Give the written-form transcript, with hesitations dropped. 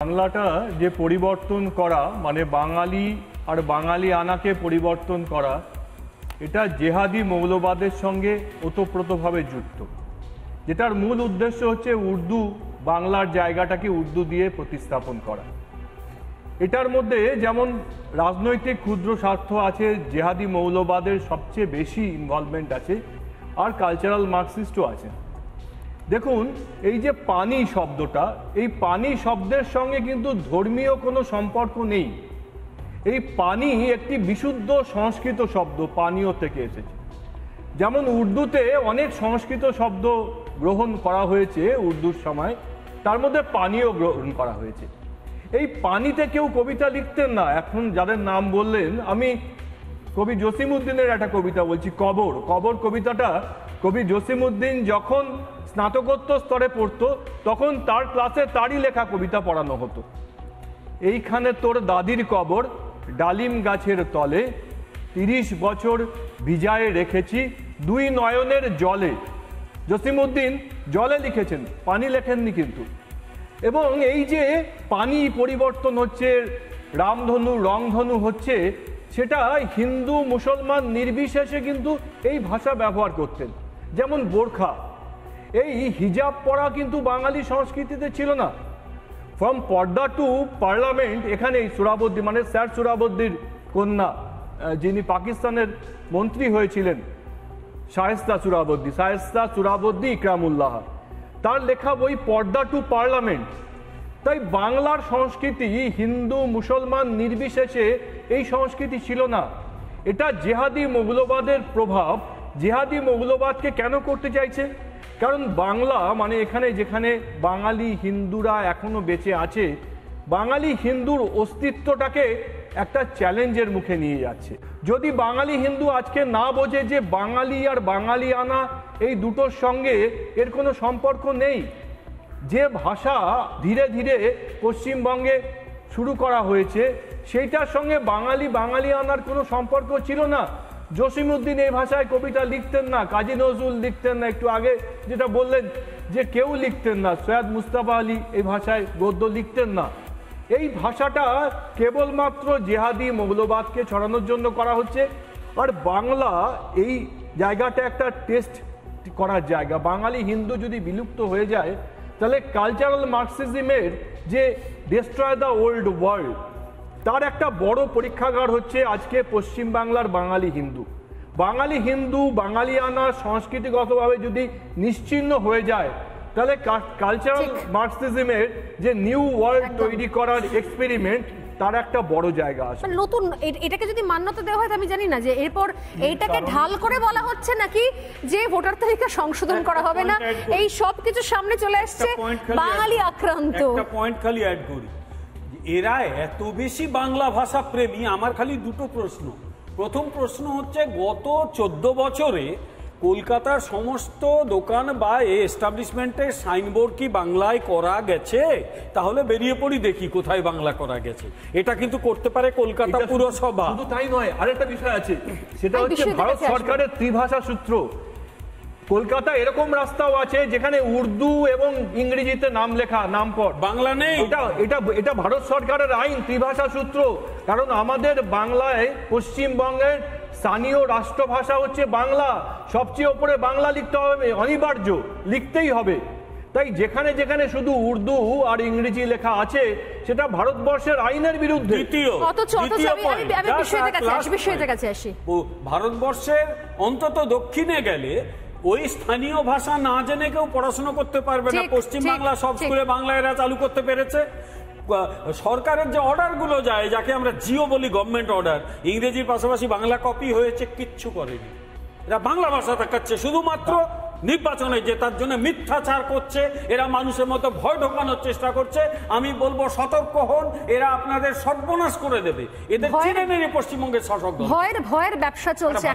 বাংলাটা যে পরিবর্তন করা মানে বাঙালি আর বাঙালি আনাকে পরিবর্তন করা, এটা জেহাদি মৌলবাদের সঙ্গে ওতপ্রোতভাবে যুক্ত, যেটার মূল উদ্দেশ্য হচ্ছে উর্দু বাংলার জায়গাটাকে উর্দু দিয়ে প্রতিস্থাপন করা। এটার মধ্যে যেমন রাজনৈতিক ক্ষুদ্র স্বার্থ আছে, জেহাদি মৌলবাদের সবচেয়ে বেশি ইনভলভমেন্ট আছে, আর কালচারাল মার্কসিস্টও আছে। দেখুন, এই যে পানি শব্দটা, এই পানি শব্দের সঙ্গে কিন্তু ধর্মীয় কোনো সম্পর্ক নেই। এই পানি একটি বিশুদ্ধ সংস্কৃত শব্দ, পানীয় থেকে এসেছে। যেমন উর্দুতে অনেক সংস্কৃত শব্দ গ্রহণ করা হয়েছে উর্দুর সময়, তার মধ্যে পানীয় গ্রহণ করা হয়েছে। এই পানিতে কেউ কবিতা লিখতেন না। এখন যাদের নাম বললেন, আমি কবি জসিমউদ্দিনের একটা কবিতা বলছি, কবর। কবর কবিতাটা কবি জসিমউদ্দিন যখন স্নাতকোত্তর স্তরে পড়তো, তখন তার ক্লাসে তারই লেখা কবিতা পড়ানো হতো। এইখানে তোর দাদির কবর, ডালিম গাছের তলে, 30 বছর ভিজায়ে রেখেছি দুই নয়নের জলে। জসিমউদ্দিন জলে লিখেছেন, পানি লেখেননি কিন্তু। এবং এই যে পানি পরিবর্তন হচ্ছে, রামধনু রংধনু হচ্ছে, সেটা হিন্দু মুসলমান নির্বিশেষে কিন্তু এই ভাষা ব্যবহার করতেন। যেমন বোরখা, এই হিজাব পরা কিন্তু বাঙালি সংস্কৃতিতে ছিল না। ফ্রম পর্দা টু পার্লামেন্ট, এখানে সুরাবর্দী মানে স্যার সুরাবর্দীর কন্যা, যিনি পাকিস্তানের মন্ত্রী হয়েছিলেন, শায়েস্তা সুরাবর্দী ইকরামুল্লাহ, তার লেখা বই পর্দা টু পার্লামেন্ট। তাই বাংলার সংস্কৃতি হিন্দু মুসলমান নির্বিশেষে এই সংস্কৃতি ছিল না। এটা জেহাদি মৌলবাদের প্রভাব। জেহাদি মৌলবাদকে কেন করতে চাইছে? কারণ বাংলা মানে এখানে যেখানে বাঙালি হিন্দুরা এখনো বেঁচে আছে, বাঙালি হিন্দুর অস্তিত্বটাকে একটা চ্যালেঞ্জের মুখে নিয়ে যাচ্ছে। যদি বাঙালি হিন্দু আজকে না বোঝে যে বাঙালি আর বাঙালি আনা এই দুটোর সঙ্গে এর কোনো সম্পর্ক নেই, যে ভাষা ধীরে ধীরে পশ্চিমবঙ্গে শুরু করা হয়েছে সেইটার সঙ্গে বাঙালি আনার কোনো সম্পর্ক ছিল না। জসিমউদ্দিন এই ভাষায় কবিতা লিখতেন না, কাজী নজরুল লিখতেন না, একটু আগে যেটা বললেন যে কেউ লিখতেন না, সৈয়দ মুস্তাফা আলী এই ভাষায় গদ্য লিখতেন না। এই ভাষাটা কেবলমাত্র জেহাদি মৌলবাদকে ছড়ানোর জন্য করা হচ্ছে। আর বাংলা এই জায়গাটা একটা টেস্ট করার জায়গা। বাঙালি হিন্দু যদি বিলুপ্ত হয়ে যায়, তাহলে কালচারাল মার্কসিজমের যে ডেস্ট্রয় দ্য ওল্ড ওয়ার্ল্ড, তার একটা বড় পরীক্ষাগার হচ্ছে আজকে পশ্চিমবাংলার বাঙালি হিন্দু। বাঙালি হিন্দু বাঙালি আনা সংস্কৃতিগতভাবে যদি নিশ্চিহ্ন হয়ে যায়, তাহলে কালচারাল মার্কসিজমের যে নিউ ওয়ার্ল্ড তৈরি করার এক্সপেরিমেন্ট, তার একটা বড় জায়গা আছে। নতুন এটাকে যদি মান্যতা দেওয়া হয়, আমি জানি না যে এরপর এইটাকে ঢাল করে বলা হচ্ছে নাকি যে ভোটার তালিকা সংশোধন করা হবে না, এই সব কিছু সামনে চলে আসছে, বাঙালি আক্রান্ত। একটা পয়েন্ট খালি অ্যাড করি, এরা এত বেশি বাংলা ভাষা প্রেমী। আমার খালি দুটো প্রশ্ন। প্রথম প্রশ্ন হচ্ছে, গত 14 বছরে কলকাতার সমস্ত দোকান বা এস্টাবলিশমেন্টের সাইনবোর্ড কি বাংলায় করা গেছে? তাহলে বেরিয়ে পড়ি দেখি কোথায় বাংলা করা গেছে। এটা কিন্তু করতে পারে কলকাতা পুরসভা। শুধু তাই নয়, আরেকটা বিষয় আছে, সেটা হচ্ছে ভারত সরকারের ত্রিভাষা সূত্র। কলকাতা এরকম রাস্তাও আছে যেখানে উর্দু এবং ইংরেজিতে নাম লেখা, নামপট বাংলা নেই। এটা ভারত সরকারের আইন, ত্রিভাষা সূত্র। কারণ আমাদের বাংলায়, পশ্চিমবঙ্গের স্থানীয় রাষ্ট্রভাষা হচ্ছে বাংলা। সবচেয়ে ওপরে বাংলা লিখতে হবে, অনিবার্য, লিখতেই হবে। তাই যেখানে যেখানে শুধু উর্দু আর ইংরেজি লেখা আছে, সেটা ভারতবর্ষের আইনের বিরুদ্ধে। ভারতবর্ষের অন্তত দক্ষিণে গেলে ওই স্থানীয় ভাষা না জেনে কেউ পড়াশোনা করতে পারবে না। পশ্চিমবাংলা সব স্কুলে বাংলা এরা চালু করতে পেরেছে। সরকারের যে অর্ডারগুলো যায়, যাকে আমরা জিও বলি, গভর্নমেন্ট অর্ডার, ইংরেজির পাশাপাশি বাংলা কপি হয়েছে, কিচ্ছু করেনি। এরা বাংলা ভাষা দেখাচ্ছে শুধুমাত্র নির্বাচনে জেতার জন্য, মিথ্যাচার করছে। এরা মানুষের মতো ভয় ঢোকানোর চেষ্টা করছে। আমি বলবো সতর্ক হন, এরা আপনাদের সর্বনাশ করে দেবে। এদের চিনে নেই পশ্চিমবঙ্গের শাসক দল। ভয়ের ব্যবসা চলছে।